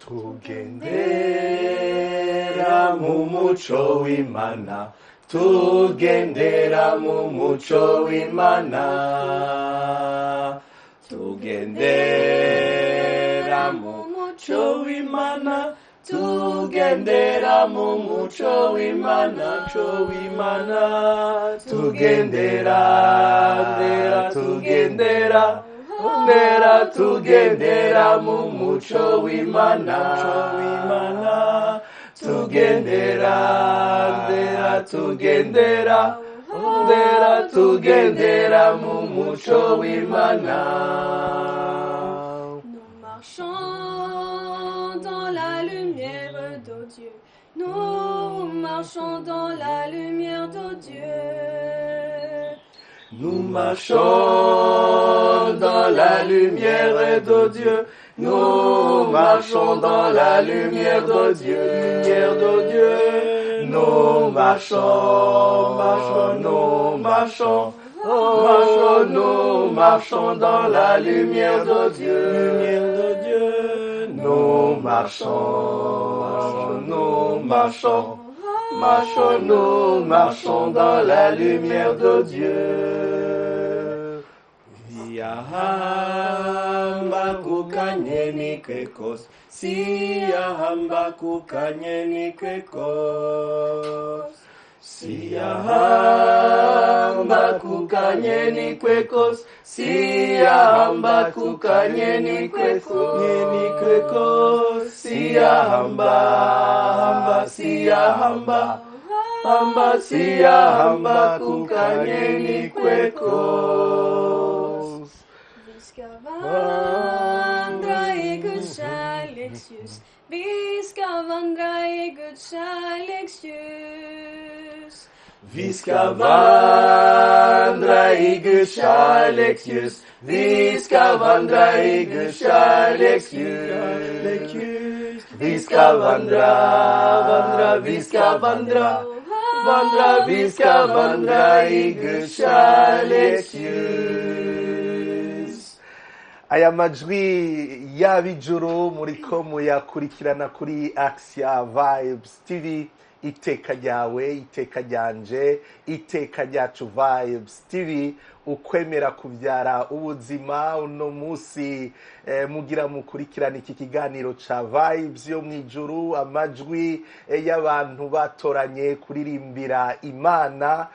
tugendera mu muco w'Imana, tugendera mu muco w'Imana, tugendera mu muco w'Imana, tugendera mu muco w'Imana, tugendera, tugendera, tugendera mu muco w'Imana, tugendera, tugendera, tugendera mu muco w'Imana. Nous marchons dans la lumière de Dieu. Nous marchons dans la lumière de Dieu. Nous marchons dans la lumière de Dieu. Nous marchons dans la lumière de Dieu, Nous marchons, nous marchons, nous marchons dans la lumière de Dieu, Nous marchons, nous marchons, nous marchons dans la lumière de Dieu. Siyahamba kukanye ni kwekos, siyahamba kukanye ni kwekos, siyahamba kukanye ni kwekos, siyahamba kukanye ni kwekos, siyahamba, siyahamba, siyahamba kukanye ni kwekos. Vandra i Guds kärleksljus. Vi ska vandra i Guds kärleksljus. Vi ska vandra i Guds kärleksljus. Vi ska vandra i Guds kärleksljus. Vi ska vandra, vi ska vandra, vi ska vandra i Guds kärleksljus. Aya majwi y'abijuru muriko muyakurikirana kuri Axia Vibes TV. Iteka ryawe, iteka ryanje, iteka ryacu Vibes TV, ukwemera kuvyara ubuzima. Uno musi mugira mukurikirana iki kiganiro ca Vibes yo mwijuru, amajwi y'abantu batoranye kuririmbira Imana.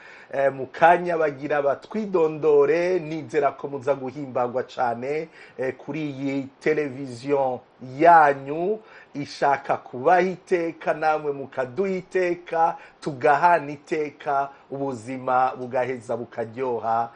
Mukanya bagira batwidondore, nizera ko muza guhimbagwa cane kuri iyi televiziyo yanyu ishaka kubaha iteka, namwe mukaduha iteka, tugahana iteka, ubuzima bugaheza bukaryoha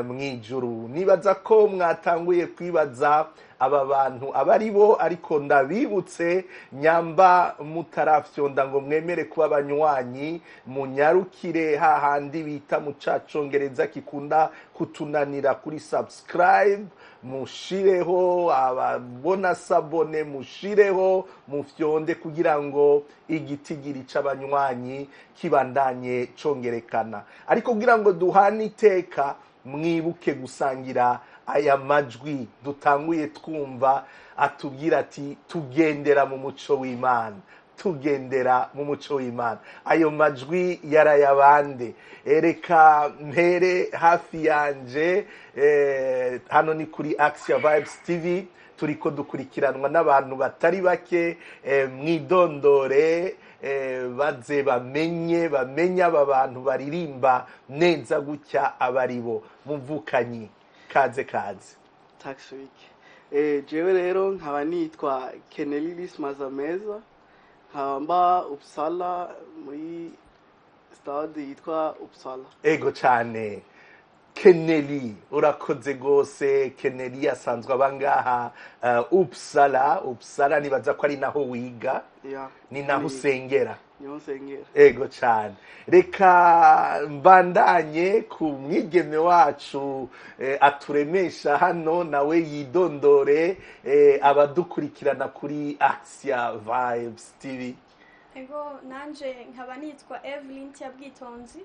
mwijuru. Nibaza ko mwatanguye kwibaza aba bantu abaribo, ariko ndabibutse nyamba mutarafyonda ngo mwemere kuba abanywanyi, munyarukire hahandi bita mu cacongereza kikunda kutunanira kuri subscribe, mushireho ababona sabone, mushireho mufyonde kugira ngo igitigiri c'abanywanyi kibandanye congerekana. Ariko kugira ngo duhane iteka, mwibuke gusangira aya majwi dutanguye twumva atubwira ati tugendera mu muco w'Imana, tugendera mu muco w'Imana. Ayo majwi yarayabande. Reka mpere hafi yanje, hano ni kuri Axia Vibes TV, turiko dukurikiranwa n'abantu batari bake. Mwidondore baze bamenye aba bantu baririmba neza gutya abaribo. Muvukanyi, kaze. Takswiki. Jewe rero nkaba nitwa Kenelilis Mazameza, nkaba Uppsala, muri stade yitwa Uppsala. Ego cyane Keneli, urakoze gose. Keneli asanzwe abangaha Uppsala nibaza ko ari naho wiga, ni naho usengera. Ego cyane. Reka mbandanye ku mwigeme wacu aturemesha hano, nawe yidondore abadukurikirana kuri Axia Vibes TV. Ego nanje nkaba nitwa Evelyn Tiabwitonzi,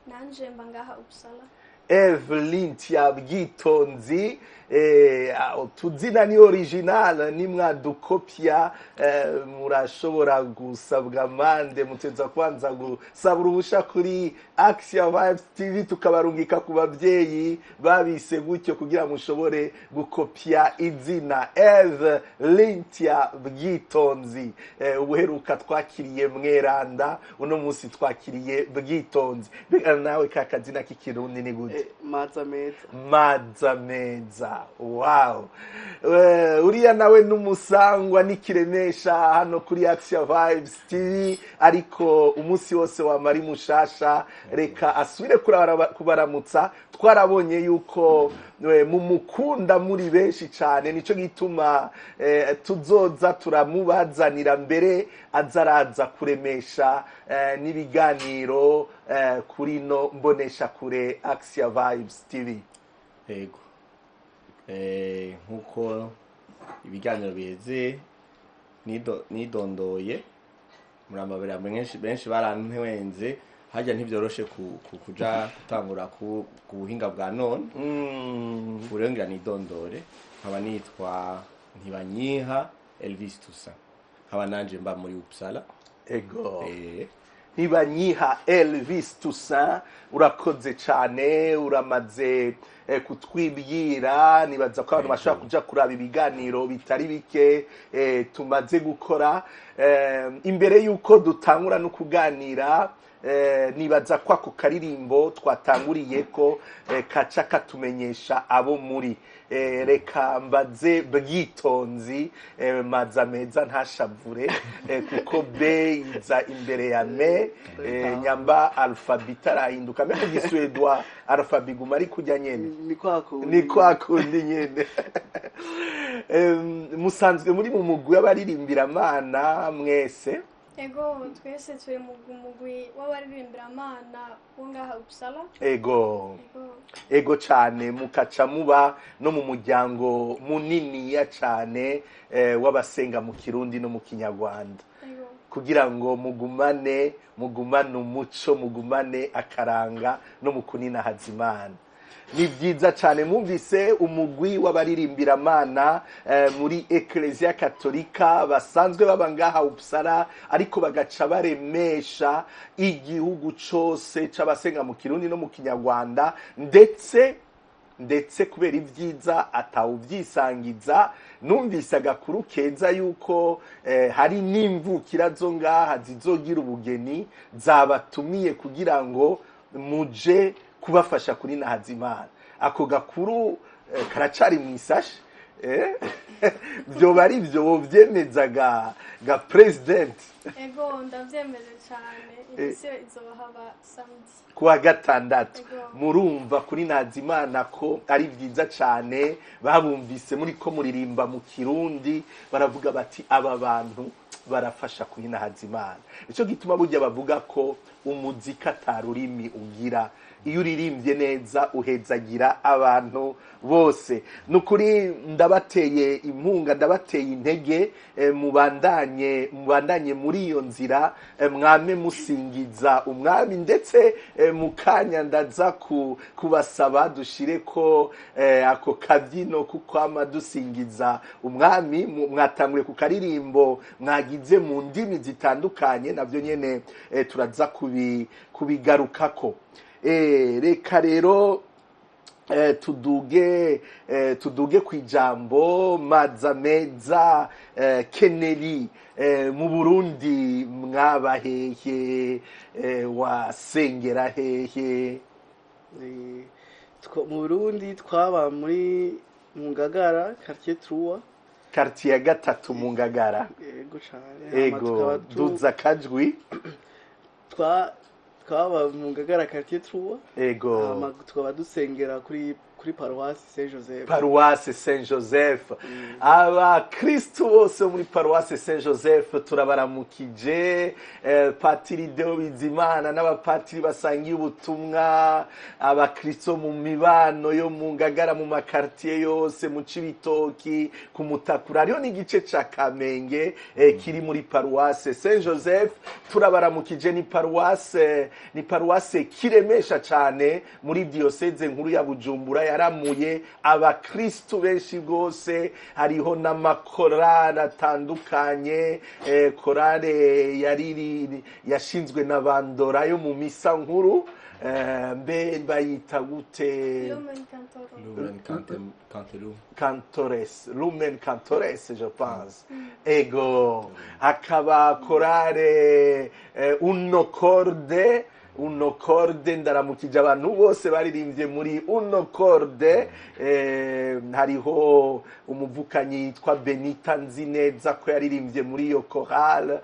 nanje mbangaha Uppsala. Evelyn Bwitonzi, tuzina ni original nimwadukopya murashobora gusabwa amande, muteza kwanza gusaba uruhusha kuri Action Vibes TV tukabarungika ku bavyeyi babise gutyo kugira mushobore gukopya izina Evelyn Bwitonzi. Ubuheruka twakiriye Mweranda, uno munsi twakiriye Bwitonzi. Nawe kakazina k'ikirundi ni gute? Maza meza. Maza meza. Wow. Uriya nawe n'umusangwa n'ikiremesha hano kuri Action Vibes TV, ariko umunsi wose wa Mari mushasha reka asubire kubaramutsa. Twarabonye yuko mumukunda muri benshi cyane, nico gituma tuzoza turamubazanira mbere azaraza kuremesha n'ibiganiro kuri no mbonesha kure Action Vibes TV. Yego. Nkuko ibiganiro biheze nidondoye muramabera benshi barantwenze, hajya ntivyoroshe kuja gutangura ku buhinga bwa none. Urengira nidondore, nkaba nitwa Ntibanyiha Elvis Toussaint, nkaba nanje mba muri Uppsala. Ego. Ntibanyiha Elvis Toussaint, urakoze cyane, uramaze kutwibwira. Nibaza ko abantu bashaka kuja kuraba ibiganiro bitari bike tumaze gukora. Imbere yuko dutangura no kuganira, nibaza ko ako karirimbo twatanguriye ko kaca katumenyesha abo muri. Reka mbaze Bwitonzi, maza meza ntashavure, kuko be iza imbere ya me, nyamba alphabet arahinduka, me mu Suède alphabet guma ari kujya nyene. Ni kwa kundi nyene. Musanzwe muri mu mugwi w'abaririmbira Imana mwese? Ego, twese turi mu mugwi w'abaririmbira Imana wo ngaha Uppsala. Ego cyane, mukaca muba no mu muryango munini ya cyane w'abasenga mu Kirundi no mu Kinyarwanda, kugira ngo mugumane umuco, mugumane akaranga no mu kunina hazimana. Ni byiza cyane. Mwumvise umugwi w'abaririmbira Imana muri Ecclesia Katolika basanzwe baba ngaha Uppsala, ariko bagaca baremesha igihugu cyose c'abasenga mu Kirundi no mu Kinyarwanda, ndetse kubera ibyiza atawuvyisangiza. Numvise agakuru keza yuko hari n'imvukira zo ngaha zizogira ubugeni zabatumiye kugira ngo muje kubafasha kuri Nahazimana. Ako gakuru karacari mwisashi, byo bari byo byemezaga ga president. Ego, ndavyemeze cyane. Isi izohaba samedi kuwa gatandatu. Murumva kuri Nahazimana ko ari byiza cyane. Babumvise muri ko muririmba mu Kirundi, baravuga bati aba bantu barafasha kuri Nahazimana. Ico gituma burya bavuga ko umuzika atarurimi ugira, iyo uririmbye neza uhezagira abantu bose. Nukuri ndabateye impunga, ndabateye intege, mubandanye muri iyo nzira, mwame musingiza umwami, ndetse mukanya ndaza kubasaba dushire ko ako kabyino kukwama dusingiza umwami. Mwatangure ku karirimbo mwagize mu ndimi zitandukanye, navyo nyene turaza kubigarukako. Reka rero tuduge kwijambo maza meza. Keneli, mu Burundi mwaba hehe, wasengera hehe? Mu Burundi twaba muri Ngagara, quartier 3. Quartier ya gatatu mu Ngagara. Ego cyane. Ego, duza kajwi. Twaba mu Ngagara quartier 3. Ego. Tukaba dusengera kuri kuri paruwasi Saint Joseph. paruwase Saint Joseph. Abakristu bose muri paruwase Saint Joseph turabaramukije. Patiri Deo Bizimana n'abapatiri basangiye ubutumwa, abakristo mu mibano yo mu Ngagara, mu makartier yose, mu Cibitoki, ku Mutakura, hariho n'igice ca Kamenge kiri muri paruwase Saint Joseph. Turabaramukije. Ni paruwase kiremesha cane muri diocese nkuru ya Bujumbura, yaramuye abakristu benshi gose. Hariho n'amakorali atandukanye, korale yashinzwe na Bandora yo mu misa nkuru, mbe bayita gute? Lumen Cantores, je pense. Ego, hakaba korale Uno Corde, ndaramukije abantu bose baririmbye muri Uno Corde. Hariho umuvukanyi yitwa Benita Neza ko yaririmbye muri iyo korale.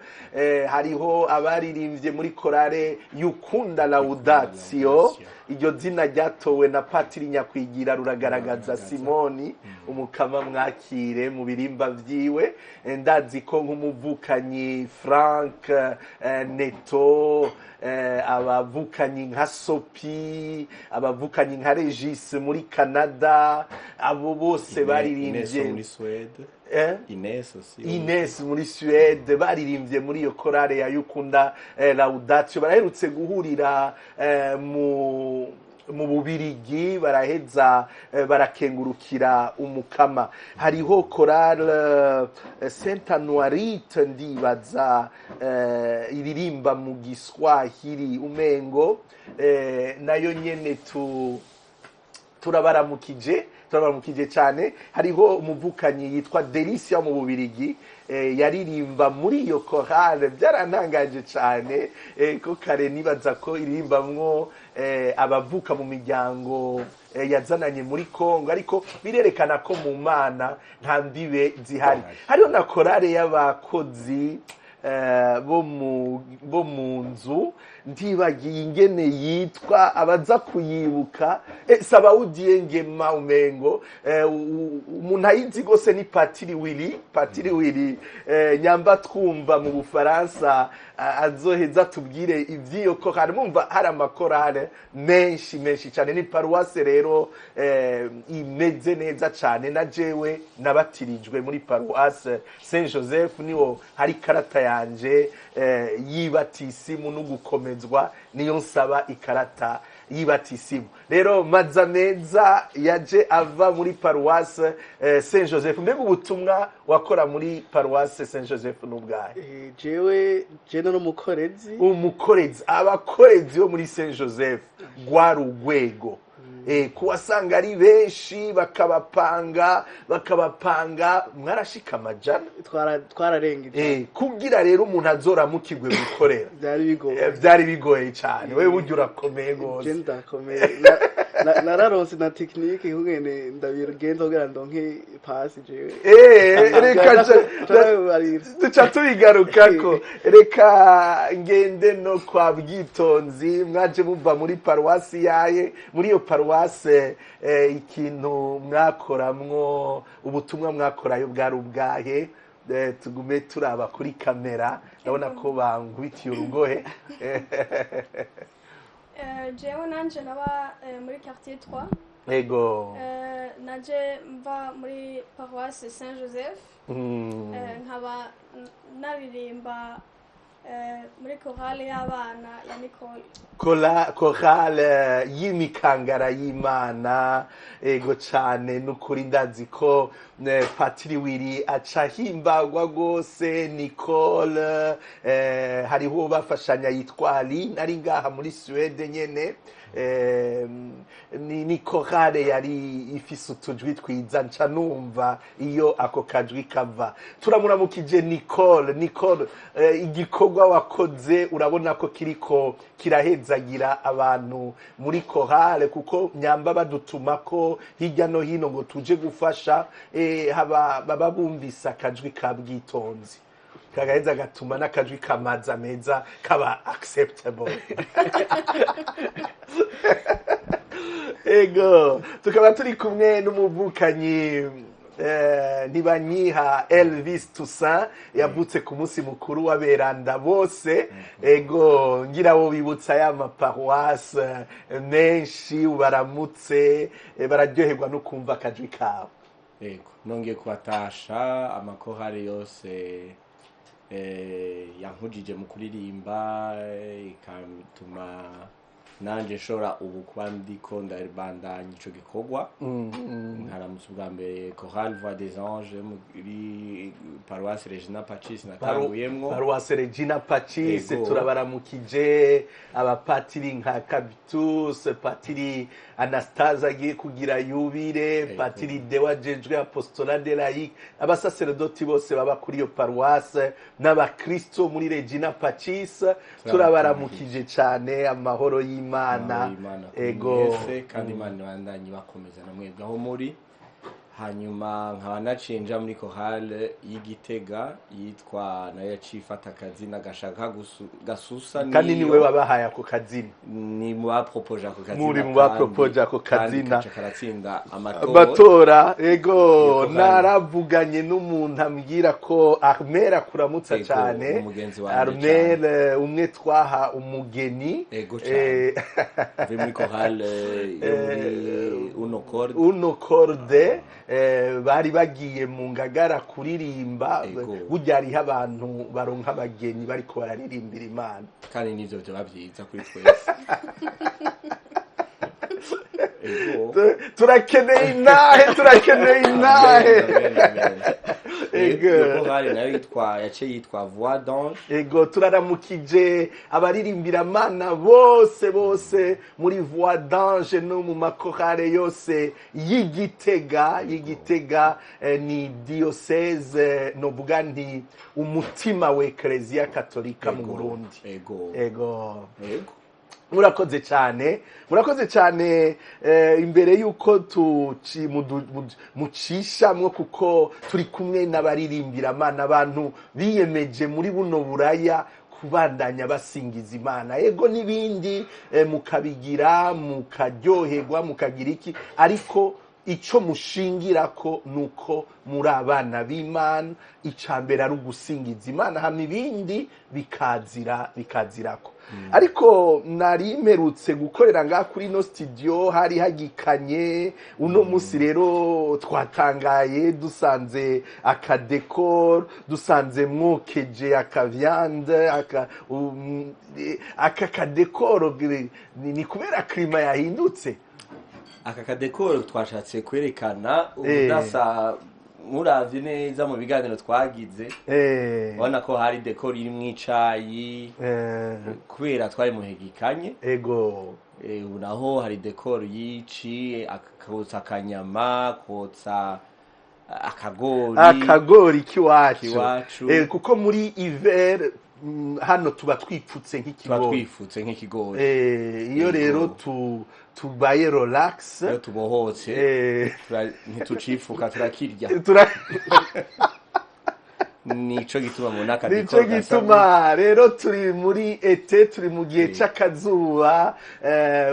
Hariho abaririmbye muri korale Yukunda Laudatio, iryo zina ryatowe na Patiri Nyakwigira Ruragaragaza Simoni, umukama mwakire mu birimba vyiwe. Ndazi ko nk'umuvukanyi Frank Neto, abavukanyi nka Sopi, abavukanyi nka Regis muri Canada, abo bose baririmbye muri Suède. Ines muri Suède baririmbye muri iyo korale ya Yukunda Laudatio. Baraherutse guhurira mu Bubirigi, baraheza barakengurukira umukama. Hariho korale Saint Anuarite ndibaza iririmba mu Giswahili umengo, nayo nyene turabaramukije cyane. Hariho umuvukanyi yitwa Delicia mu Bubirigi, yaririmba muri iyo korale, byarantangaje cyane ko kare nibaza ko iririmbamwo abavuka mu miryango yazananye muri Kongo, ariko birerekana ko mu Mana nta mbibe zihari. Hariho na korale y'abakozi bo mu nzu, ntibagiye ingene yitwa, abaza kuyibuka Sabawudiye Ngema umengo, umuntu ayizi gose ni Patiri Willy nyamba twumva mu Bufaransa azoheza tubwire ivyiyo ko mwumva hari amakorale menshi cyane. Ni paruwase rero imeze neza cyane. na jewe nabatirijwe muri paruwase Saint Joseph, niho hari karata yanje yibatisimu no gukomezwa, niyo nsaba ikarata yibatisimu. Rero maza meza yaje ava muri paruwase Saint Joseph. Mbega ubutumwa wakora muri paruwase Saint Joseph n'ubwahe? Jewe umukorezi, abakorezi bo muri Saint Joseph gwari urwego. Kuwasanga ari benshi bakabapanga mwarashika amajana, twararengeje kugira rero umuntu azoramukirwe gukorera byari bigoye cyane. Wewe burya urakomeye gose. Ndakomeye nararonse na technique kugene ndabigenza kugira ndonke pasi jewe. Reka duca tubigarukako. Reka ngende no kwa Bwitonzi, mwaje muva muri paruwasi yaye. Muri iyo paruwase ikintu mwakoramwo, ubutumwa mwakorayo bwari ubwahe? Tugume turaba kuri kamera, ndabona ko bangwitiye urugohe. Jewe nanje naba muri quartier 3. Ego. Naje mva muri paroisse Saint Joseph. Nkaba naririmba muri korale y'abana ya Nicole. Korale y'imikangara y'Imana. Ego cyane n'ukuri ndazi ko Patiri Willy acahimbagwa gose. Nicole hariho bafashanya yitwa Ali, nari ngaha muri Suède nyene. Ni korale yari ifise utujwi twiza, nca numva iyo ako kajwi kava. Turamuramukije Nicole, igikorwa wakoze urabona ko kiriko kirahezagira abantu muri korale, kuko nyamba badutuma ko hirya no hino ngo tuje gufasha, baba bumvise akajwi ka Bwitonzi, kagaheza gatuma n'akajwi kamaza meza kaba acceptable. ego tukaba turi kumwe n'umuvukanyi ntibanyiha Elvis Toussaint yavutse ku munsi mukuru w'aberanda bose ego ngira wo bibutsa ya maparuwase menshi baramutse bararyoherwa no kumva akajwi kawe. Ego nongeye kubatasha amakorali yose yankujije mu kuririmba ikatuma nanje nshobora ubu kuba ndiko ndabandanya ico gikorwa. Nkaramutse ubwa mbere chorale voix des anges muri paroisse Regina Pacis natanguyemwo. Paroisse Regina Pacis turabaramukije abapatiri nka Cabitus, patiri Anastase agiye kugira yubire, patiri Dewa jejwe apostolat de laïque, abasacerdoti bose baba kuri iyo paroisse n'abakristo muri Regina Pacis turabaramukije cyane. Amahoro y'Imana ego kandi Imana ibandanye bakomeza namwebwe aho muri. Hanyuma nkaba nacinja muri chorale y'Igitega yitwa nayo yacifata akazina gashaka gasusa kandi niwe wabahaye ako kazina. Ni mu bapropoje ako kazina. Muri mu bapropoje ako kazina karatsinda amatora ego naravuganye n'umuntu ambwira ko Armel akuramutsa cyane. Armel umwe twaha umugeni ego cyane muri chorale uno corde bari bagiye mu Ngagara kuririmba burya hariho abantu baronka abageni bariko bararirimbira Imana kandi nivyo byo bavyiza kuri twese. turakeneye inahe ego hari nayo yitwa voix d'ange. Ego turaramukije abaririmbira Imana bose muri voix d'ange no mu makorale yose y'Igitega ni diocese novuga nti umutima wa Ecclesia Katolika mu Burundi. Ego murakoze cyane imbere yuko mucishamwo kuko turi kumwe n'abaririmbira Imana abantu biyemeje muri buno buraya kubandanya basingiza Imana ego n'ibindi mukabigira mukaryoherwa mukagira iki ariko ico mushingirako nuko muri abana b'Imana icambere ari ugusingiza Imana hamwe ibindi bikazirako. Ariko nari merutse gukorera ngaha kuri no studio hari hagikanye uno musi rero twatangaye dusanze akadekor dusanze mwokeje akavyande aka kadekor ni kubera klima yahindutse. Aka kadekoro twashatse kwerekana ubudasa muravye neza mu biganiro twagize ubona ko hari dekoro iri mu icayi kubera twari muhegikanye ego ubu naho hari dekoro yici akotsa akanyama kotsa akagori kiwacu kuko muri hiver hano tuba twipfutse nk'ikigori iyo rero tubaye relax iyo tubohotse ntitucifuka turakirya nico gituma mu nakadikora nico gituma rero turi muri ete turi mu gihe c'akazuba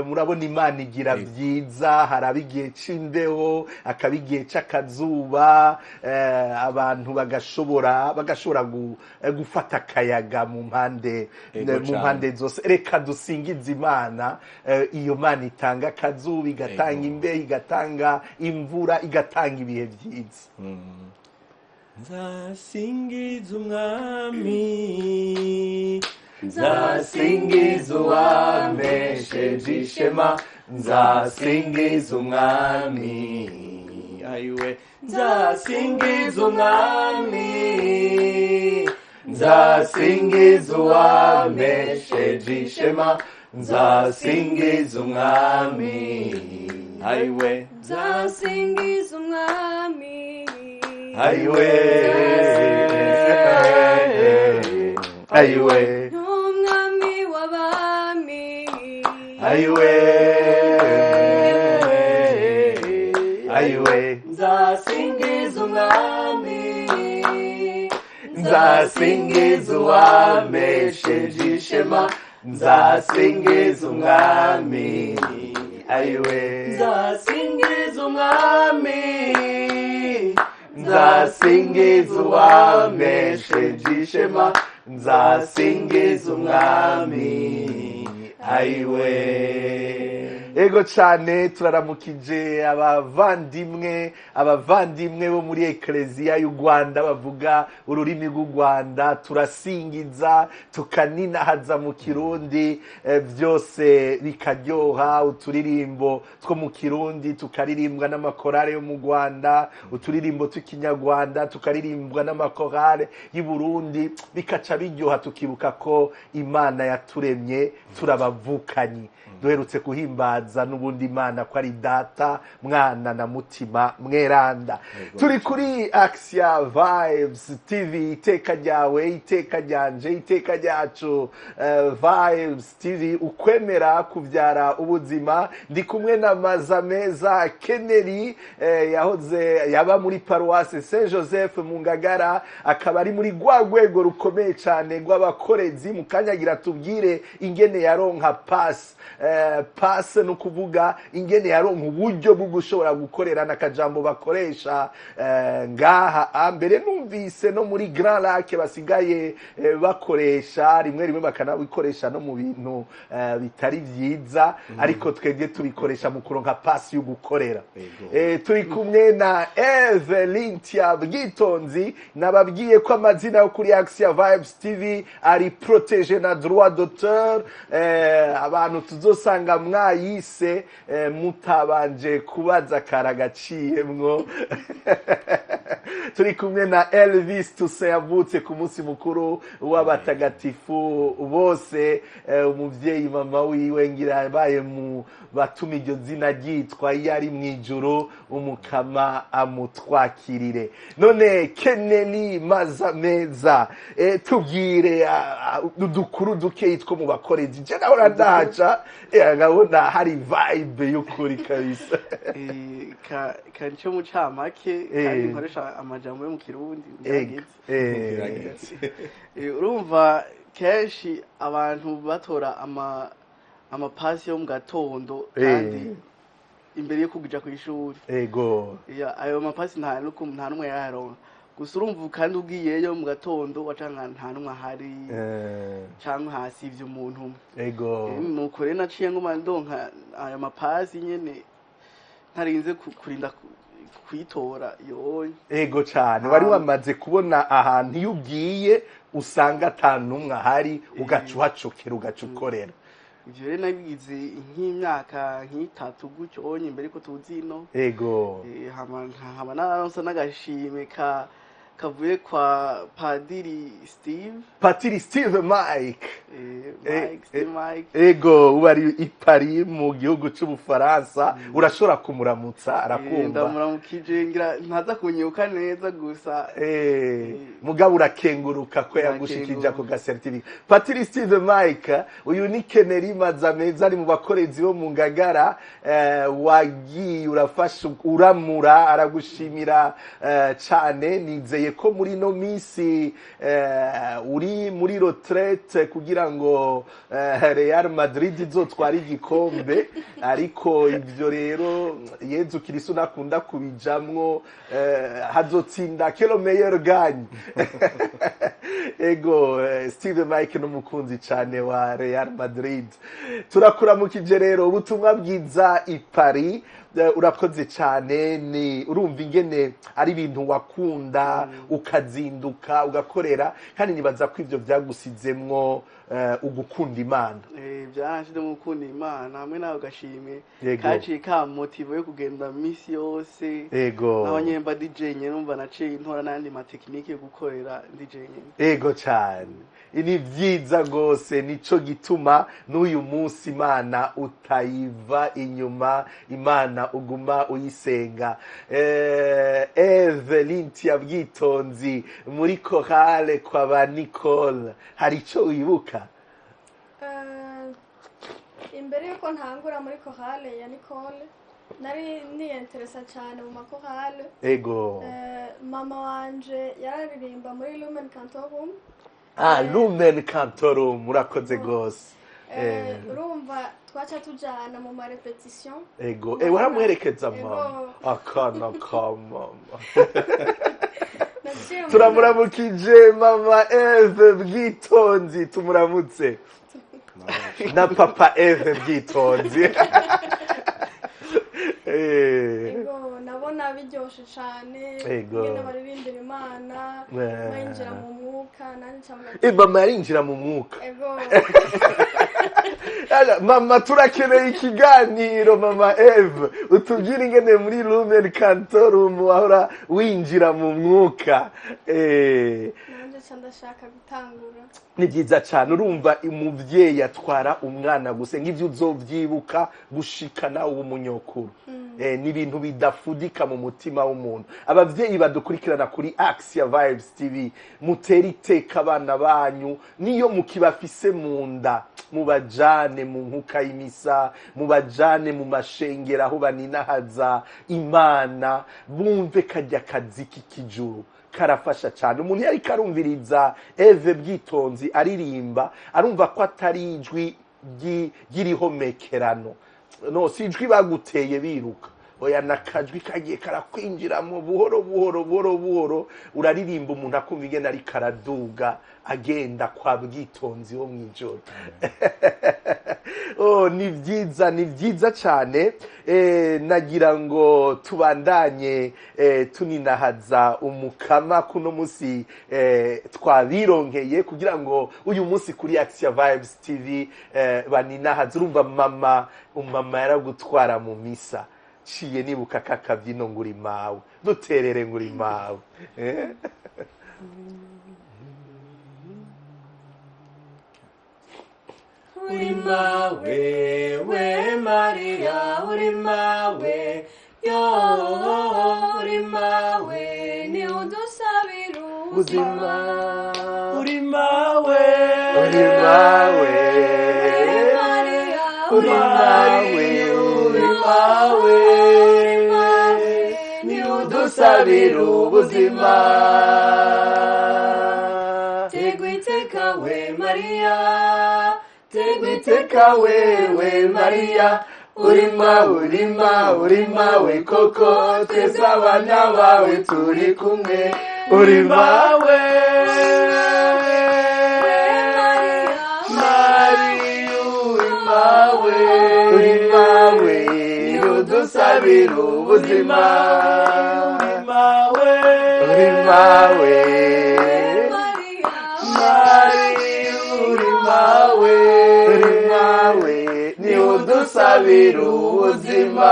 murabona Imana igira vyiza harabigiye c'imbeho akabigiye c'akazuba abantu bagashobora gufata akayaga mu mpande zose reka dusingize Imana iyo Mana itanga akazuba igatanga imbeho igatanga imvura igatanga ibihe vyiza. Nzasingiza umwami nzasingiza uwamesheje ishema nzasingiza umwami ayiwe nzasingiza umwami nzasingiza uwamesheje ishema nzasingiza umwami ayiwe nzasingiza umwami ayiwe ayiwe n'umwami w'abami ayiwe ayiwe nzasingiza umwami nzasingiza uwamesheje ishema nzasingiza umwami ayiwe nzasingiza umwami nzasingiza uwamesheje ishema nzasingiza umwami ayiwe ego cyane turaramukije abavandimwe bo muri ekleziya y'u Rwanda bavuga ururimi rw'u Rwanda turasingiza tukaninahaza mu kirundi byose bikaryoha uturirimbo two mu kirundi tukaririmbwa n'amakorale yo mu Rwanda uturirimbo tw'ikinyarwanda tukaririmbwa n'amakorale y'u Burundi bikaca biryoha tukibuka ko Imana yaturemye turabavukanyi duherutse kuhimbaza n'ubundi Imana ko ari data mwana na mutima mweranda turi kuri Axia Vibes TV iteka ryawe iteka ryanje iteka ryacu Vibes TV ukwemera kuvyara ubuzima ndi kumwe na maza meza Keneri yaba muri paroisse Saint Joseph mu Ngagara akaba ari muri rwego rukomeye cyane rw'abakorezi mu kanyagira tubwire ingene yaronka pass no kuvuga ingene yaronka uburyo bwo gushobora gukorera n'akajambo bakoresha ngaha mbere numvise no muri Grand Lac basigaye bakoresha rimwe bakanabikoresha no mu bintu bitari vyiza ariko twebwe tubikoresha mu kuronka pass yo gukorera turi kumwe na Evelyn Bwitonzi nababwiye ko amazina yo kuri Axia Vibes TV ari protégé na droit d'auteur abantu tuzosanga mwayise mutabanje kubaza karagaciyemwo turi kumwe na Elvis Toussaint yavutse ku munsi mukuru w'abatagatifu bose umuvyeyi mama wiwe ngira yabaye mu batuma iryo zina ryitwa yari mwijuru umukama amutwakirire none Keneni maza meza tubwire udukuru duke two mu bakorezi je naho ndahaca ngabona hari vibe y'ukuri kabisa kanco mu camake kandi nkoresha amajambo yo mu kirundi urumva kenshi abantu batora amapasi yo mu gatondo kandi imbere yo kuja ku ishuri ego ayo mapasi nta numwe yaronka gusa urumva kandi ugiyeyo mu gatondo wacanga nta numwe ahari canke hasivye umuntu ego nuko rero naciye ngoma ndonka ayo mapasi nyene ntarinze kurinda kwitora yoye ego cyane wari wamaze kubona ahantu iyo ugiye usanga atanumwe ahari ugacuhacukira ugacukorera ivyo rero nabigize nk'imyaka nk'itatu gutyo onye imbere ko tuzino ego hama naronse n'agashime kavuye kwa Padiri Steve Mike Mike ego ubari i Paris mu gihugu c'Ubufaransa urashobora kumuramutsa arakumva ndamuramukije ngira ntaza kunyibuka neza gusa mugabo urakenguruka ko yagushikije ako gasertifika Padiri Steve Mike uyu ni Keneri maza meza ari mu bakorezi bo mu Ngagara wagiye urafasha uramura aragushimira cyane nizeye ko muri no misi uri muri retraite kugira ngo Real Madrid izotwara igikombe ariko ivyo rero Yezu Kristo nakunda kubijamwo hazotsinda kelo meilleur gagne ego Steve Mike n'umukunzi cyane wa Real Madrid turakuramukije rero ubutumwa bwiza i Paris urakoze cyane ni urumva ingene ari ibintu wakunda ukazinduka ugakorera kandi nibaza ko ivyo byagusizemwo ugukunda Imana byanashyize mu gukunda Imana hamwe nawe gashime kaciye ka motive yo kugenda misi yose naho nyemba DJ nyene numva naciye intora n'andi matekinike yo gukorera DJ nyene ego cyane ni vyiza gose nico gituma n'uyu munsi Imana utayiva inyuma Imana uguma uyisenga Evelyn Bwitonzi muri chorale kwa ba Nicole hari ico uyibuka imbere yuko ntangura muri chorale ya Nicole nari niyenteresa cyane mu makorale ego mama wanje yararirimba muri Lumen Cantorum Lumen Cantorum murakoze gose urumva twaca tujana mu ma repetition ego waramuherekeza mama akana ka mama turamuramukije mama Eve Bwitonzi tumuramutse na papa Eve Bwitonzi ego nabona biryoshe cane ngene baririmbira Imana bayinjira mu mwuka nanje mama yarinjira mu mwuka ego mama turakeneye ikiganiro mama Eve utubwire ingene muri Lumen Cantorum wahora winjira mu mwuka nanje ndashaka gutangura ni byiza cyane urumva umuvyeyi atwara umwana gusa ngivyo uzovyibuka gushikana uwo munyokuru ni ibintu bidafudika mu mutima w'umuntu abavyeyi badukurikirana kuri Axia Vibes TV mutera iteka abana banyu niyo mukibafise mu nda mubajane mu nkuka y'imisa mubajane mu mashengero aho baninahaza Imana bumve kajya kaziki kijuru karafasha cyane umuntu yari karumviriza Eve Bwitonzi aririmba arumva ko atari ijwi ry'irihomekerano no si ijwi baguteye biruka oya nakajwi kagiye karakwinjiramo buhoro buhoro buhoro buhoro uraririmba umuntu akumva ingene ari karaduga agenda kwa Bwitonzi wo mwijoro ni byiza cyane nagira ngo tubandanye tuninahaza umukama kuno musi twabironkeye kugira ngo uyu musi kuri Axia Vibes TV baninahaza urumva mama yaragutwara mu misa ciye nibuka kakabyino nguri mawe duterere nguri mawe uri mawe we Maria uri mawe yo uri mawe ni udusabira ubuzima uri mawe uri mawe Maria uri mawe uri mawe ni udusabira ubuzima tegwiteka we Maria tegwiteka wewe Maria uri mawe koko twese abana bawe turi kumwe uri mawe Maria uri mawe udusabira ubuzima uri mawe ni udusabira ubuzima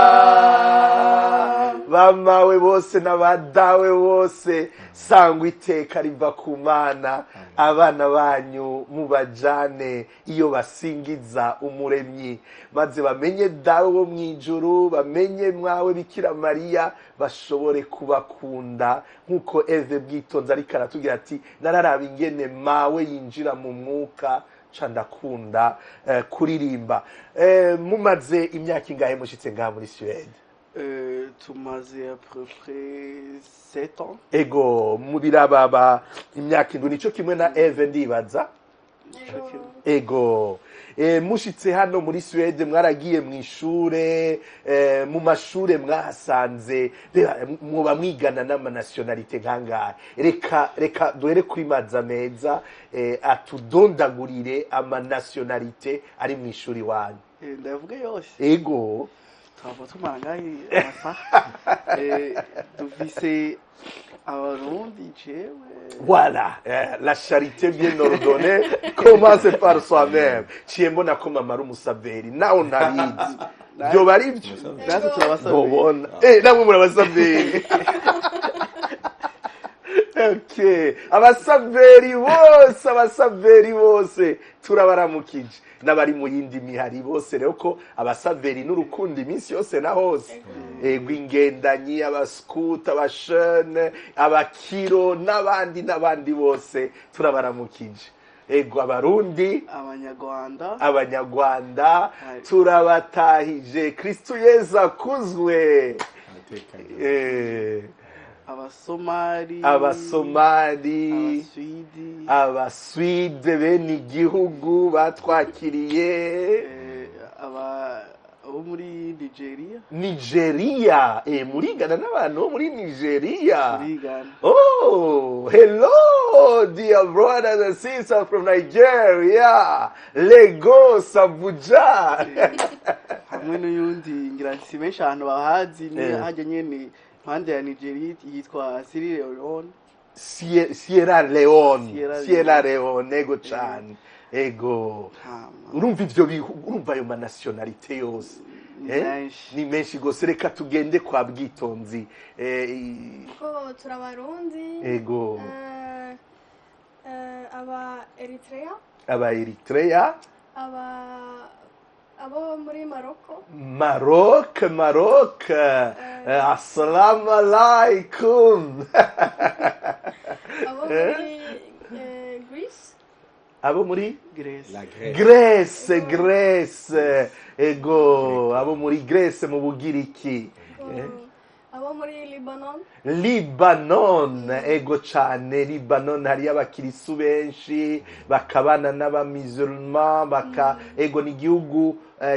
bamawe bose n'abadawe bose sangwa iteka riva ku Mana abana banyu mubajane iyo basingiza umuremyi maze bamenye dawe wo mwijuru bamenye mwawe Bikira Mariya bashobore kubakunda nkuko Eve Bwitonzi ariko aratubwira ati nararaba ingene mawe yinjira mu mwuka ndakunda kuririmba mumaze imyaka ingahe mushitse ngaha muri Suède tumaze à peu près 7 ans ego mubirababa imyaka indwi nico kimwe na Eve ndibaza ego mushitse hano muri Suède mwaragiye mu ishure mu mashure mwahasanze muba mwigana n'amanationalité nkangahe reka duhere kuri Maza meza atudondagurire amanationalité ari mu ishuri wanyu ndavuga yose ego twava tumara ngaho amasaha dufise abarundi jewe voilà la charité bien ordonnée commence par soi-même ciye mbona ko mama ari umusaveri naho ntabizi byo bari byo natwe turabasaveri mubona namwe murabasaveri okay abasaveri bose turabaramukije n'abari mu yindi mihari bose rero ko abasaveri n'urukundo iminsi yose na hose rw'ingendanyi abaskuta abashene abakiro n'abandi bose turabaramukije ego abarundi abanyarwanda turabatahije Kristo Yesu akuzwe abasomali Suède bene igihugu batwakiriye abo muri Nigeria murigana n'abantu bo muri Nigeria. turigana. Oh, hello, dear brothers and sisters from Nigeria, Lagos, Abuja. hamwe n'uyundi ngira si benshi ahantu bahazi ni hajya nyene impande ya Nigeria yitwa Sierra Leone, ego cane, ego. Urumva ivyo bihugu, urumva ayo manationalite yose ni menshi gose. Reka tugende kwa Bwitonzi. ko turabarundi, Ego. aba Eritrea, abo muri Maroc. Assalamu alaikum. abo muri Greece, Abo muri Grèce. Ego, abo muri Grèce mu Bugiriki. abo muri Libanon, ego cane. Libanon hari abakirisu benshi bakabana n'abamisulman ego ni igihugu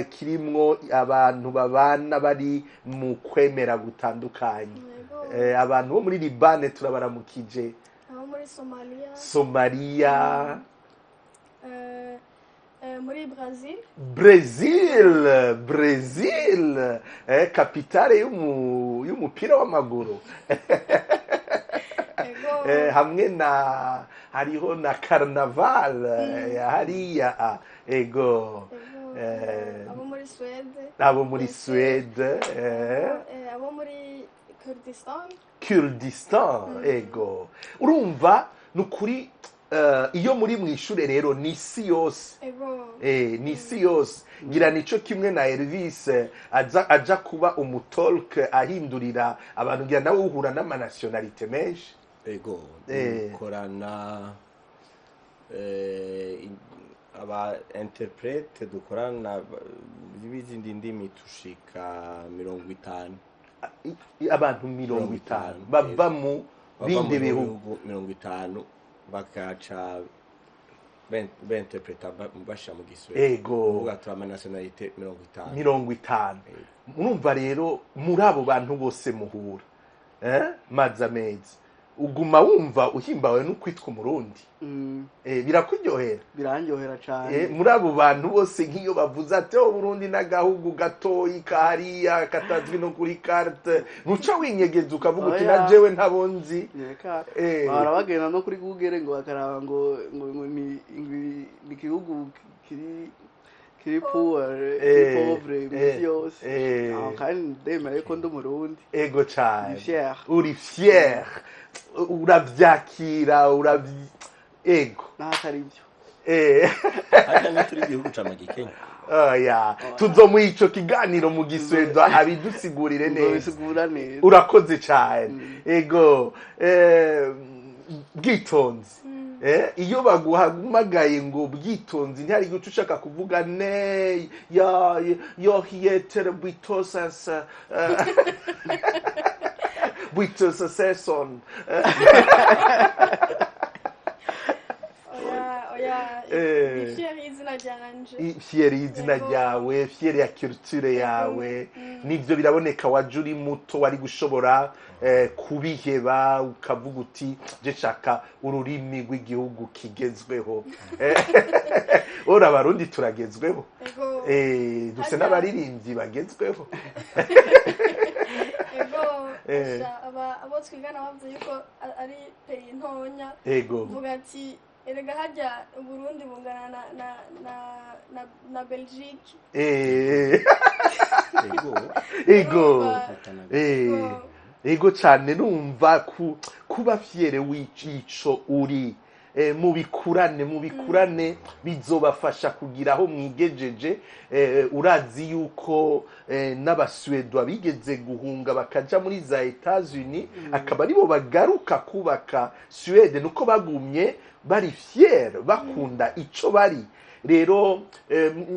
kirimwo abantu babana bari mu kwemera gutandukanye. Abantu bo muri Libane turabaramukije. abo muri Somalia, muri Brazil, kapitale y'umupira w'amaguru. Hamwe hariho na carnaval hariya, ego. Abo muri Suède, abo muri Kurdistan, ego. Urumva nukuri iyo muri mwishure rero ni isi yose. Ni isi yose. Ngira nico kimwe na Elvis aja kuba umutolk ahindurira abantu, ngira nawe uhura n'amanationalite menshi. Ego dukorana aba interprete dukorana b'izindi ndimi tushika 50. Abantu 50 bava mu bindi bihugu 50 bakaca b'interpreta basha mu Giswahili. Ego. Uvuga turama nationalite 50. Urumva rero muri abo bantu bose muhura maza meza uguma wumva uhimbawe no kwitwa umurundi. Birakuryohera? Biranyohera cyane. Muri abo bantu bose nk'iyo bavuze ati Burundi n'agahugu gatoyi kahariya katazwi no kuri carte, nuca winyegeza ukavuga uti na jewe ntabonzi. Barabagenda no kuri Google ngo bakaraba ngo ni igihugu kiri pauvre misi yose. Kandi ndemera ko ndi umurundi. Ego cyane. Uri fier. Uravyakira ego natari byo hata n'ituri igihugu c'amagikenya. Tuzomuha ico kiganiro mu Giswahili abidusigurire neza. Urakoze cyane. Ego Bwitonzi, iyo baguhamagaye ngo Bwitonzi ntihari guca ushaka kuvuga ne yo hieter Bwitosas Bwitosa Sesson. Fieri izina ryawe, fieri ya culture yawe, nivyo biraboneka waje uri muto wari gushobora kubiheba ukavuga uti je shaka ururimi rw'igihugu kigezweho. Ora Abarundi turagezweho. Duse n'abaririmbyi bagezweho. abo twigana bavuze yuko ari peyi ntonya. Vuga ati erega hajya Burundi bungana na Belgique. Ego cyane numva kuba fiere w'ico uri. Mubikurane bizobafasha kugira aho mwigejeje. Urazi yuko n'Abasuède bigeze guhunga bakaja muri za Etats-Unis, akaba aribo bagaruka kubaka Suède, nuko bagumye bari fier bakunda ico bari. Rero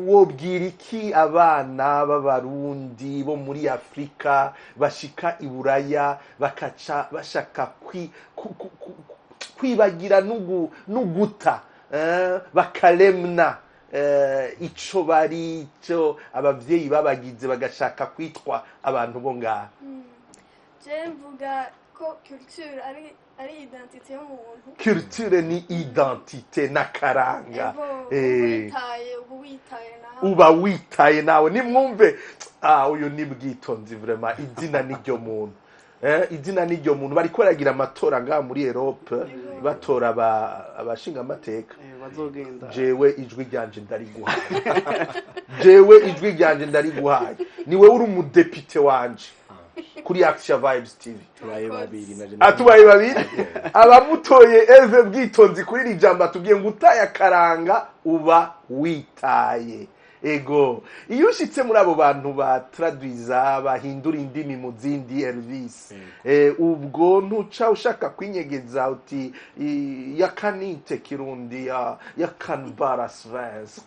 wobwira iki abana b'Abarundi bo muri Afrika bashika i Buraya bakaca bashaka kwibagira n'uguta bakaremna ico bari cyo abavyeyi babagize bagashaka kwitwa abantu bo ngaha. Je mvuga ko culture ari identité y'umuntu. Culture ni identité n'akaranga. Uba witaye nawe nimwumve uyu ni bwitonzi vraiment izina n'iryo muntu. Izina n'iryo muntu bariko baragira amatora ngaha muri Europe batora abashinga amateka. Jewe ijwi ryanje ndariguhaye. Niwe uri umudepite wanje kuri Action Vibes TV. Tubaye babiri abamutoye Eve bwitonzi kuri iri jambo atubwiye ngo utaye akaranga uba witaye. Ego iyo ushitse muri abo bantu batraduiza bahindura indimi mu zindi Elvis ubwo ntuca ushaka kwinyegeza uti yakanite kirundi yakanbara Svens.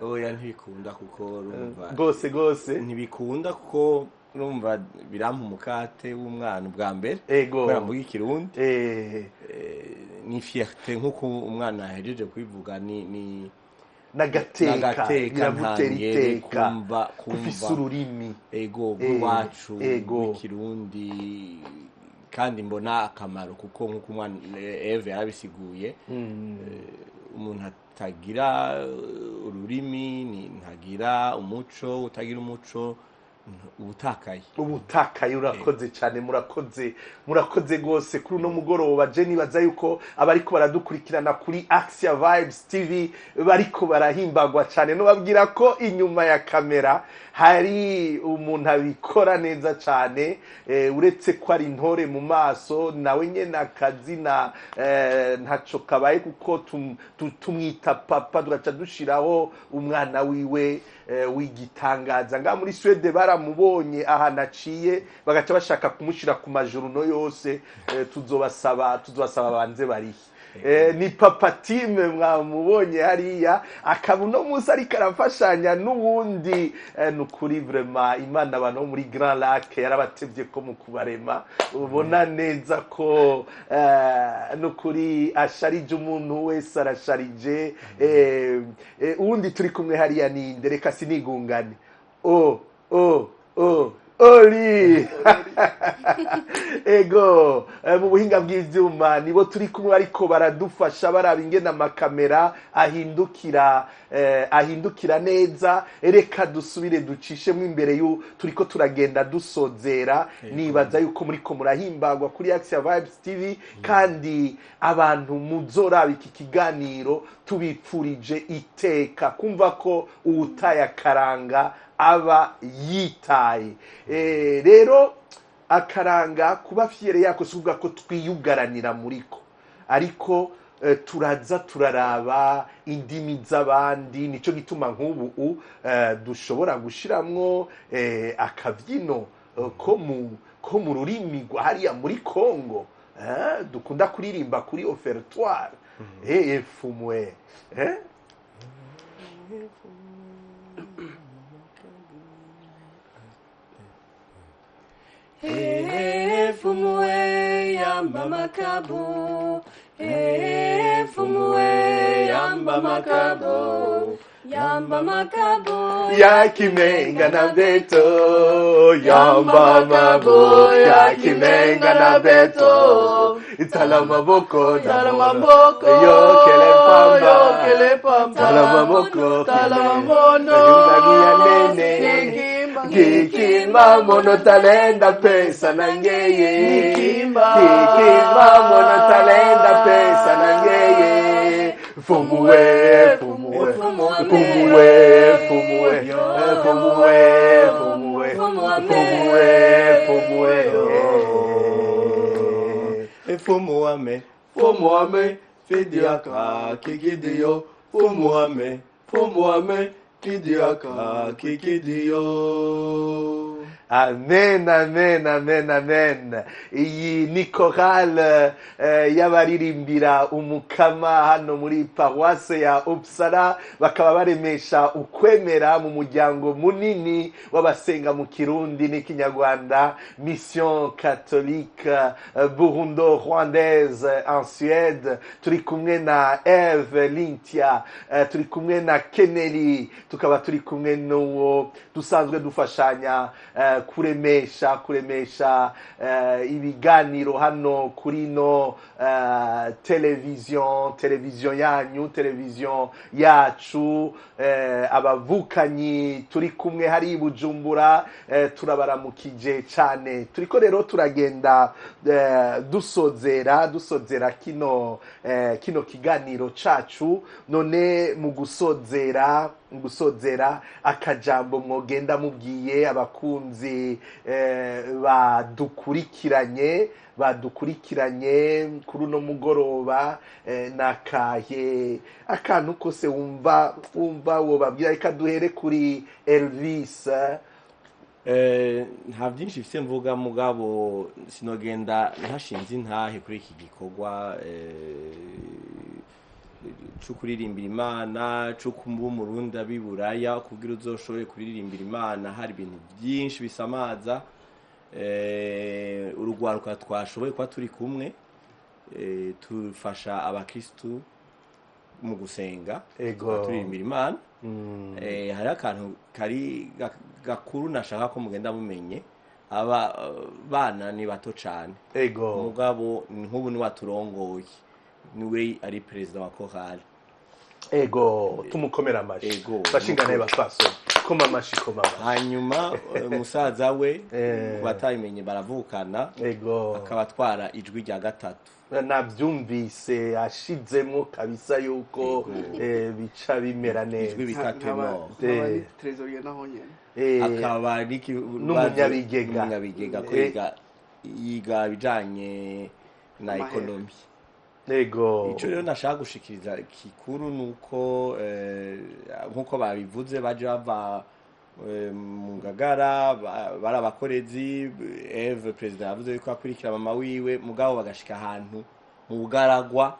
Oya ntibikunda kuko urumva gose ntibikunda kuko urumva birampa umukate w'umwana ubwa mbere kubera mvuga ikirundi ni fierté nk'uko umwana ahejeje kwivuga ni nagateka biramutera iteka kumva ufise ururimi rwacu w'ikirundi kandi mbona akamaro kuko nk'uko umwana Eve yarabisiguye umuntu atagira ururimi ntagira umuco utagira umuco ubutakaye urakoze cyane murakoze gose kuri uno mugoroba je nibaza yuko abariko baradukurikirana kuri Action Vibes TV bariko barahimbagwa cyane no babwira ko inyuma ya kamera hari umuntu abikora neza cyane uretse ko ari intore mu maso nawe nyene akazina ntaco kabaye kuko tumwita papa turaca dushiraho umwana wiwe w'igitangaza nga muri Suède baramubonye aha naciye bagaca bashaka kumushira ku majuru no yose tuzobasaba banze bari ni papa time mwamubonye hariya akabuno musa ariko arafashanya n'uwundi nukuri vraiment Imana abantu muri Grand Lac yarabatevye ko mu kubarema ubona neza ko nukuri asharije umuntu wese arasharije uwundi turi kumwe hariya ni ndereka sinigungane Oli ego mu buhinga bw'ivyuma nibo turi kumwe ariko baradufasha baraba ingena amakamera ahindukira neza reka dusubire ducishemo imbere turiko turagenda dusozera nibaza yuko muriko murahimbagwa kuri Action Vibes TV kandi abantu muzoraba iki kiganiro tubipfurije iteka kumva ko uwutaye akaranga aba yitaye rero akaranga kuba fiere yako suvuga ko twiyugaranira muriko ariko turaza turaraba indimi z'abandi nico gituma nk'ubu dushobora gushiramwo akavyino ko mu rurimi hariya muri Congo dukunda kuririmba kuri offertoire fumwe fumwe yamba makabo fumwe yamba makabo yakimenga na beto yamba mabo yakimenga na beto itala maboko yo kele pamba tala maboko nene Kikimba mono talenda pesa na ngeye Kikimba mono talenda pesa na ngeye Fumue Fumuame fidiaka kikidio Fumuame kidiaka kikidio amen amen amen amen. Iyi ni chorale y'abaririmbira umukama hano muri paroisse ya Uppsala, bakaba baremesha ukwemera mu muryango munini w'abasenga mu Kirundi n'ikinyarwanda, Mission catholique burundo-rwandaise en Suède. Turi kumwe na Eve Lintia, turi kumwe na Keneli, tukaba turi kumwe n'uwo dusanzwe dufashanya kuremesha ibiganiro hano kuri no televiziyo yanyu, televiziyo yacu, abavukanyi turi kumwe hari i Bujumbura, turabaramukije cyane. Turiko rero turagenda dusozera kino kiganiro cacu. None mu gusozera akajambo mwogenda mubwiye abakunzi badukurikiranye kuri uno mugoroba, nakaye akantu kose wumva wobabwira. Reka duhere kuri Elvis. Nta byinshi bifite mvuga, mugabo sinogenda ntashinze intahe kuri iki gikorwa cyo kuririmbira Imana, cyo kumva Umurundi abiburaya kugira uzoshobore kuririmbira Imana. Hari ibintu byinshi bisamaza, urugwaruka twashoboye kuba turi kumwe, tufasha abakristu mu gusenga, turirimbira Imana. Hari akantu kari gakuru nashaka ko mugenda mumenye, aba bana ni bato cyane, mugabo nk'ubu ni waturongoye, niwe ari perezida wa chorale. Tumukomera amashi, bashingane batwaso koma amashi. Hanyuma musaza we batayimenye baravukana, akaba atwara ijwi rya gatatu. Nabyumvise ashizemo kabisa yuko bica bimera neza. Ijwi bikatemo trezorier naho nyene, akaba n'umunyabigega ko yiga bijanye na ekonomi. Ico rero nashaka gushikiriza kikuru nuko nkuko babivuze baje bava mu Ngagara, bari abakorezi. Eve perezida yavuze yuko akurikira mama wiwe, mugabo bagashika ahantu mu Bugaragwa,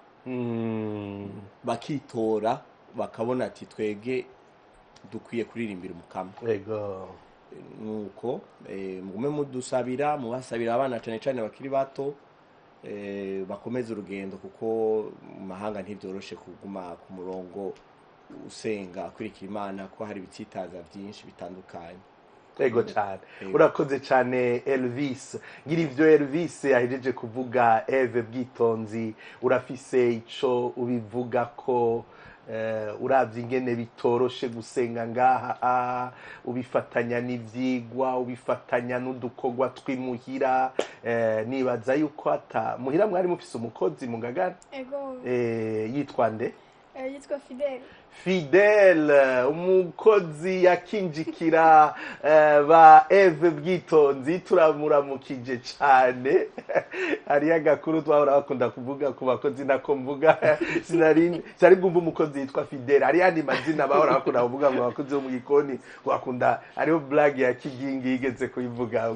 bakitora bakabona ati twege dukwiye kuririmbira umukama. Nuko mugume mudusabira, mubasabira abana cyane cyane bakiri bato, bakomeza urugendo, kuko mu mahanga ntibyoroshe kuguma ku murongo usenga akurikira Imana, ko hari ibitsitaza byinshi bitandukanye. Cyane urakoze cyane Elvis. Ngira ivyo Elvis ahejeje kuvuga, Eve Bwitonzi, urafise ico ubivuga ko uravye ingene bitoroshe gusenga ngaha, ubifatanya n'ivyigwa, ubifatanya n'udukorwa twimuhira. Nibaza yuko ata muhira mwari mufise umukozi mu Ngagara? Yitwa nde? Yitwa Fidele, umukozi yakinjikira ba Eve Bwitonzi, turamuramukije cyane. Hari agakuru twahora bakunda kuvuga ku bakozi, nako mvuga sinari bwumva umukozi yitwa Fidele. Hari yandi mazina bahora bakunda kuvuga ngo abakozi bo mu gikoni, wakunda ariyo blague ya Kigingi yigeze kuyivuga.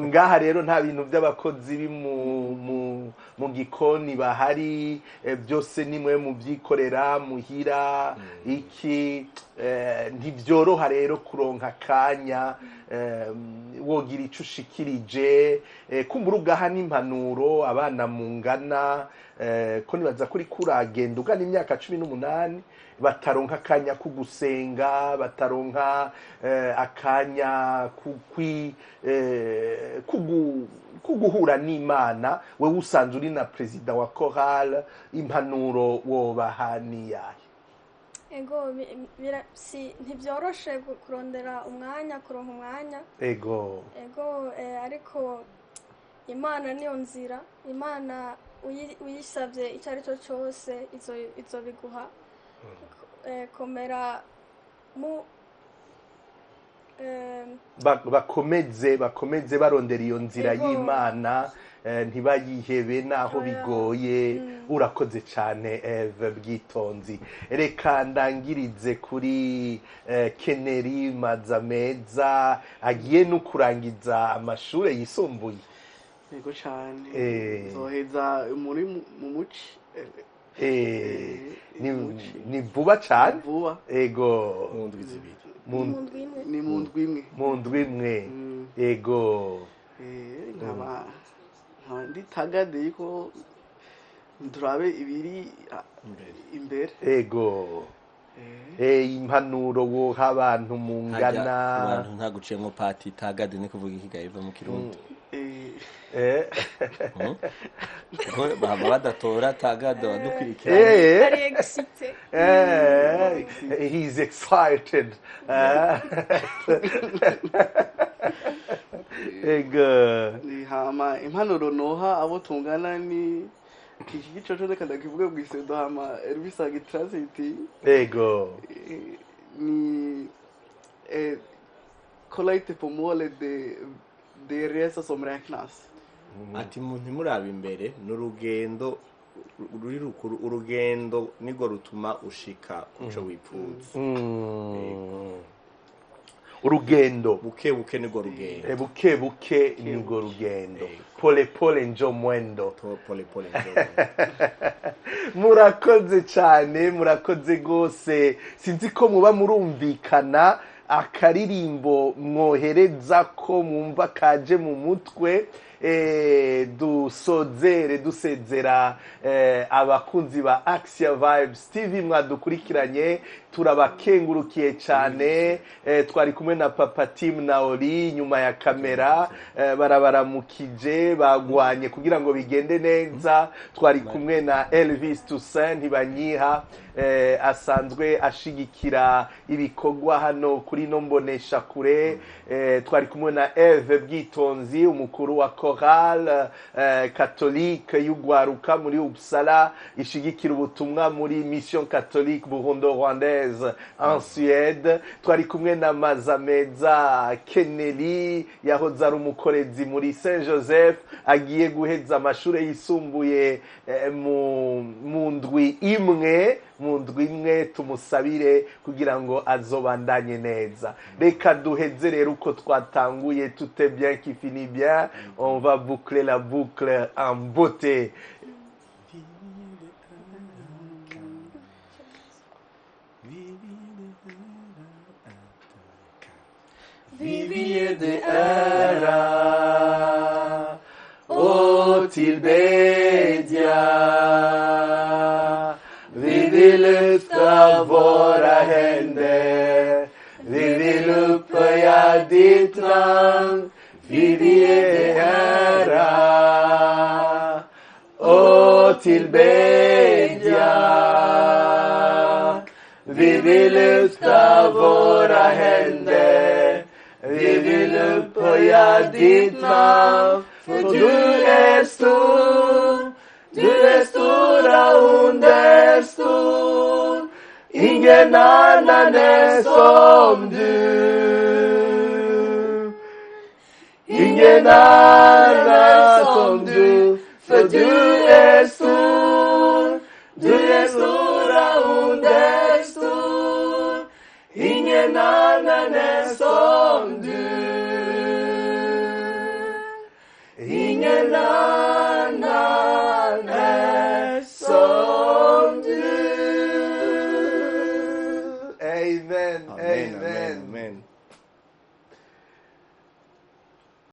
Ngaha rero nta bintu by'abakozi mu gikoni bahari, byose nimwe mu byikorera muhira. Iki ntibyoroha rero kuronka akanya wogira ico ushikirije, kumbura ugaha n'impanuro abana mungana, ko nibaza kuri kuragenda ugana imyaka 18 bataronka akanya kugusenga, bataronka akanya kuguhura n'Imana. Wewe usanzwe uri na perezida wa chorale, impanuro wobaha niyahe? Ntibyoroshe kurondera umwanya, kuronka umwanya. Ariko Imana niyo nzira. Imana uyisabye icyo ari cyo cyose izo biguha. Komera mu bakomeze barondera iyo nzira y'Imana, ntibayihebe naho bigoye. Urakoze cyane Eve Bwitonzi. Reka ndangirize kuri Keneri Mazameza agiye no kurangiza amashuri yisumbuye. Yego cyane zoheza muri mu muci ni vuba cyane vuba ego mu ndwi imwe ego nkaba ndi tagade yuko turabe ibiri imbere ego impanuro woha abantu mungana abantu nta guciyemo pati tagade ni kuvuga ikigaye iva mu Kirundi baba badatora tagade badukurikirana ari excité he's excited ego hama impanuro noha abo tungana ni iki gicoco reka ndakivuge bwisedo hama Elvis agitranslate ego ni kollaite på målet det resa som räknas. Ati ntimuraba imbere n'urugendo ruri rukuru urugendo nigo rutuma ushika kuco wipfuza urugendo buke buke nigo rugendo buke buke nigo rugendo pole pole njo mwendo pole pole njo murakoze cyane murakoze gose sinzi ko muba murumvikana akaririmbo mwohereza ko mwumva kaje mu mutwe dusezera abakunzi ba Axia Vibes TV mwadukurikiranye turabakengurukiye cyane twari kumwe na Papa Team na Oli nyuma ya kamera barabaramukije bagwanye kugira ngo bigende neza twari kumwe na Elvis Toussaint Ntibanyiha asanzwe ashigikira ibikorwa hano kuri no mbonesha kure twari kumwe na Eve Bwitonzi umukuru wa chorale catholique y'Urwaruka muri Uppsala ishigikira ubutumwa muri mission catholique burundo-rwandaise en Suède twari kumwe na Mazameza Keneli yahoze ari umukorezi muri Saint Joseph agiye guheza amashuri yisumbuye mu ndwi imwe tumusabire kugira ngo azobandanye neza reka duheze rero uko twatanguye tout est bien qui finit bien on va boucler la boucle en beauté. Vivier de ära o tillbedja vi vill lyfta våra händer vi vill upphöja ditt namn Vivier de ära o tillbedja vi vill lyfta våra händer vi vill upphöja ditt namn för du är stor stora understor ingen annan är som du ingen annan som du för du är stor stora understor ingen annan är som du ingen annan